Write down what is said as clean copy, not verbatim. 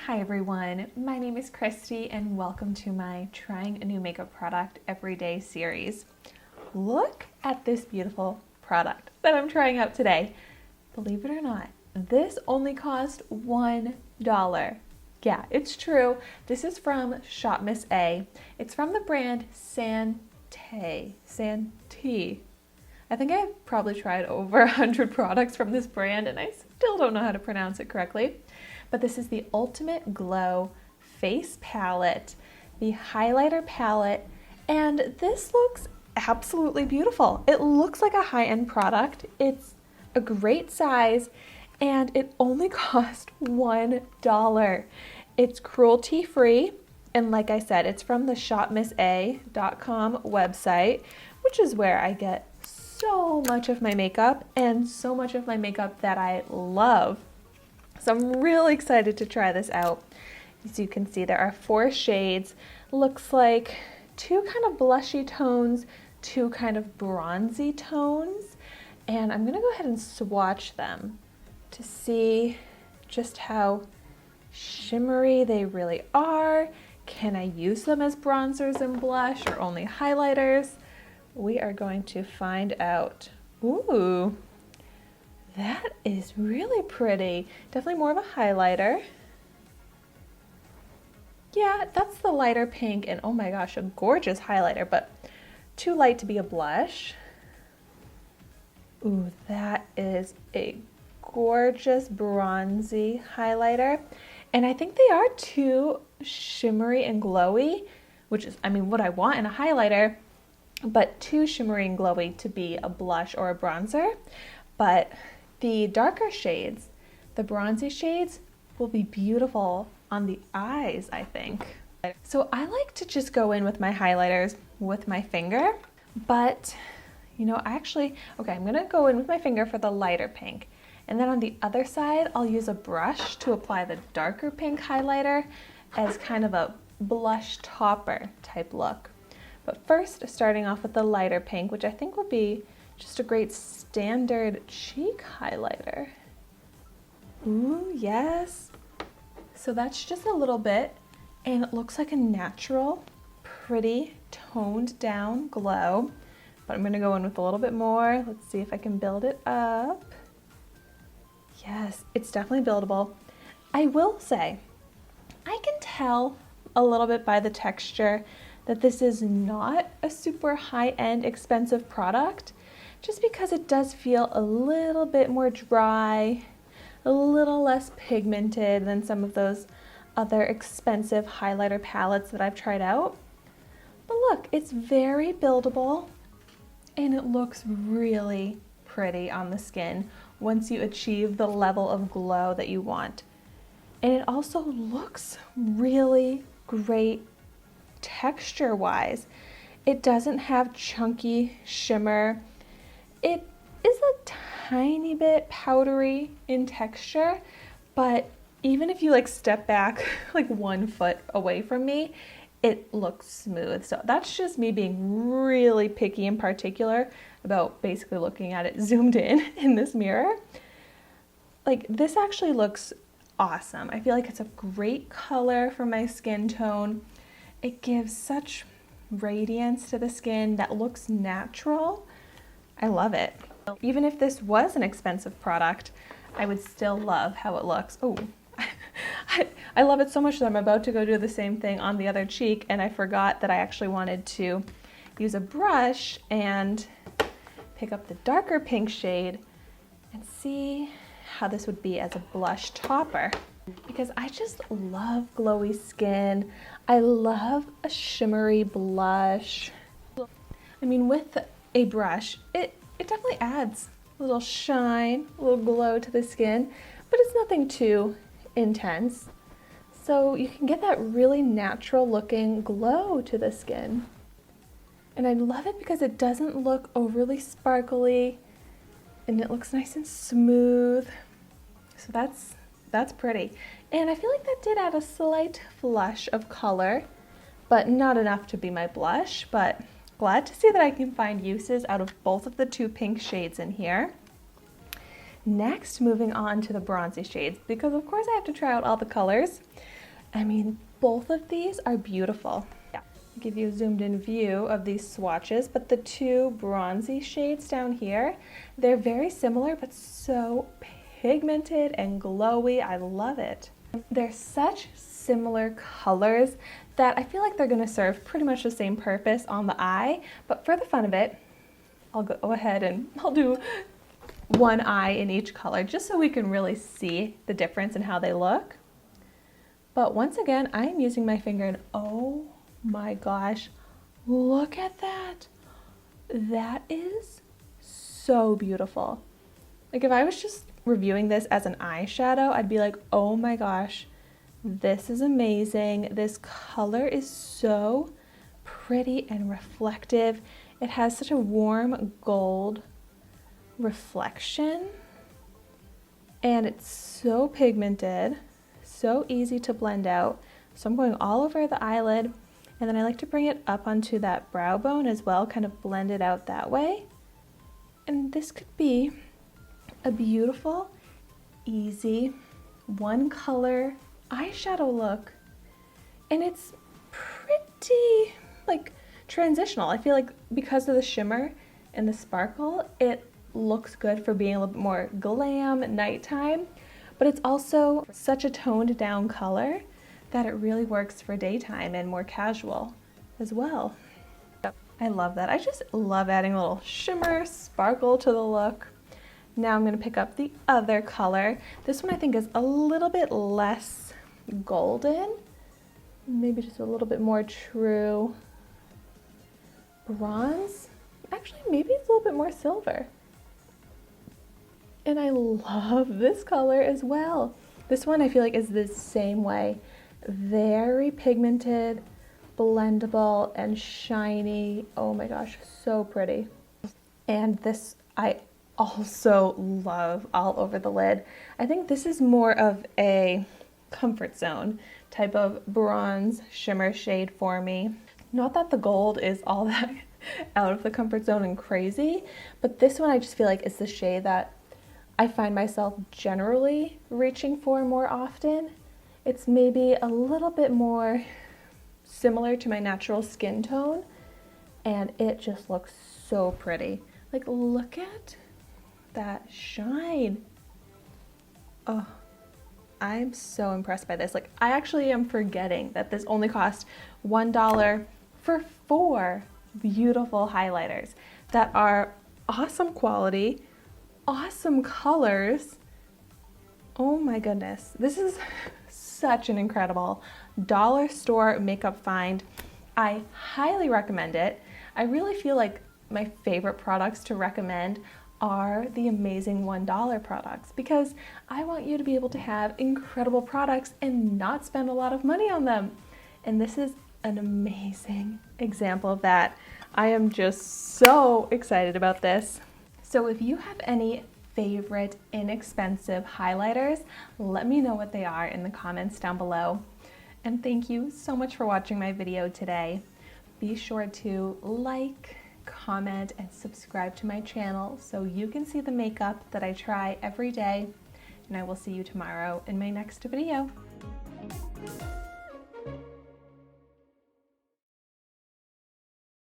Hi everyone, my name is Christy and welcome to my Trying a New Makeup Product Everyday series. Look at this beautiful product that I'm trying out today. Believe it or not, this only cost $1. Yeah, it's true. This is from ShopMissA. It's from the brand Santee. I think I've probably tried over 100 products from this brand and I still don't know how to pronounce it correctly. But this is the Ultimate Glow Face Palette, the highlighter palette, and this looks absolutely beautiful. It looks like a high-end product. It's a great size and it only cost $1. It's cruelty-free, and like I said, it's from the ShopMissA.com website, which is where I get so much of my makeup and so much of my makeup that I love. So I'm really excited to try this out. As you can see, there are 4 shades. Looks like 2 kind of blushy tones, 2 kind of bronzy tones. And I'm gonna go ahead and swatch them to see just how shimmery they really are. Can I use them as bronzers and blush or only highlighters? We are going to find out. Ooh. That is really pretty. Definitely more of a highlighter. Yeah, that's the lighter pink, and oh my gosh, a gorgeous highlighter, but too light to be a blush. Ooh, that is a gorgeous bronzy highlighter. And I think they are too shimmery and glowy, which is, I mean, what I want in a highlighter, but too shimmery and glowy to be a blush or a bronzer. But the darker shades, the bronzy shades, will be beautiful on the eyes, I think. So I like to just go in with my highlighters with my finger, but you know, I'm gonna go in with my finger for the lighter pink. And then on the other side, I'll use a brush to apply the darker pink highlighter as kind of a blush topper type look. But first, starting off with the lighter pink, which I think will be just a great standard cheek highlighter. Ooh, yes. So that's just a little bit, and it looks like a natural, pretty, toned down glow. But I'm gonna go in with a little bit more. Let's see if I can build it up. Yes, it's definitely buildable. I will say, I can tell a little bit by the texture that this is not a super high-end expensive product, just because it does feel a little bit more dry, a little less pigmented than some of those other expensive highlighter palettes that I've tried out. But look, it's very buildable and it looks really pretty on the skin once you achieve the level of glow that you want. And it also looks really great texture-wise. It doesn't have chunky shimmer. It is a tiny bit powdery in texture, but even if you like step back like 1 foot away from me, it looks smooth. So that's just me being really picky and particular about basically looking at it zoomed in this mirror. Like, this actually looks awesome. I feel like it's a great color for my skin tone. It gives such radiance to the skin that looks natural. I love it. Even if this was an expensive product, I would still love how it looks. Oh, I love it so much that I'm about to go do the same thing on the other cheek, and I forgot that I actually wanted to use a brush and pick up the darker pink shade and see how this would be as a blush topper. Because I just love glowy skin. I love a shimmery blush. I mean, with a brush, it definitely adds a little shine, a little glow to the skin, but it's nothing too intense. So you can get that really natural looking glow to the skin. And I love it because it doesn't look overly sparkly and it looks nice and smooth. So that's pretty. And I feel like that did add a slight flush of color, but not enough to be my blush, but glad to see that I can find uses out of both of the 2 pink shades in here. Next, moving on to the bronzy shades, because of course I have to try out all the colors. I mean, both of these are beautiful. Yeah. I'll give you a zoomed in view of these swatches, but the two bronzy shades down here, they're very similar, but so pigmented and glowy. I love it. They're such similar colors that I feel like they're gonna serve pretty much the same purpose on the eye, but for the fun of it, I'll go ahead and I'll do one eye in each color just so we can really see the difference in how they look. But once again, I am using my finger and oh my gosh, look at that. That is so beautiful. Like if I was just reviewing this as an eyeshadow, I'd be like, oh my gosh, this is amazing. This color is so pretty and reflective. It has such a warm gold reflection and it's so pigmented, so easy to blend out. So I'm going all over the eyelid and then I like to bring it up onto that brow bone as well, kind of blend it out that way. And this could be a beautiful, easy, one color eyeshadow look. And it's pretty like transitional. I feel like because of the shimmer and the sparkle, it looks good for being a little bit more glam nighttime, but it's also such a toned down color that it really works for daytime and more casual as well. I love that. I just love adding a little shimmer, sparkle to the look. Now I'm going to pick up the other color. This one I think is a little bit less golden, maybe just a little bit more true bronze. Actually, maybe it's a little bit more silver. And I love this color as well. This one I feel like is the same way. Very pigmented, blendable, and shiny. Oh my gosh, so pretty. And this I also love all over the lid. I think this is more of a comfort zone type of bronze shimmer shade for me. Not that the gold is all that out of the comfort zone and crazy, but this one I just feel like is the shade that I find myself generally reaching for more often. It's maybe a little bit more similar to my natural skin tone, and it just looks so pretty. Like, look at that shine. Oh, I'm so impressed by this. Like, I actually am forgetting that this only cost $1 for 4 beautiful highlighters that are awesome quality, awesome colors. Oh my goodness. This is such an incredible dollar store makeup find. I highly recommend it. I really feel like my favorite products to recommend are the amazing $1 products because I want you to be able to have incredible products and not spend a lot of money on them. And this is an amazing example of that. I am just so excited about this. So if you have any favorite inexpensive highlighters, let me know what they are in the comments down below. And thank you so much for watching my video today. Be sure to like, comment, and subscribe to my channel so you can see the makeup that I try every day. And I will see you tomorrow in my next video.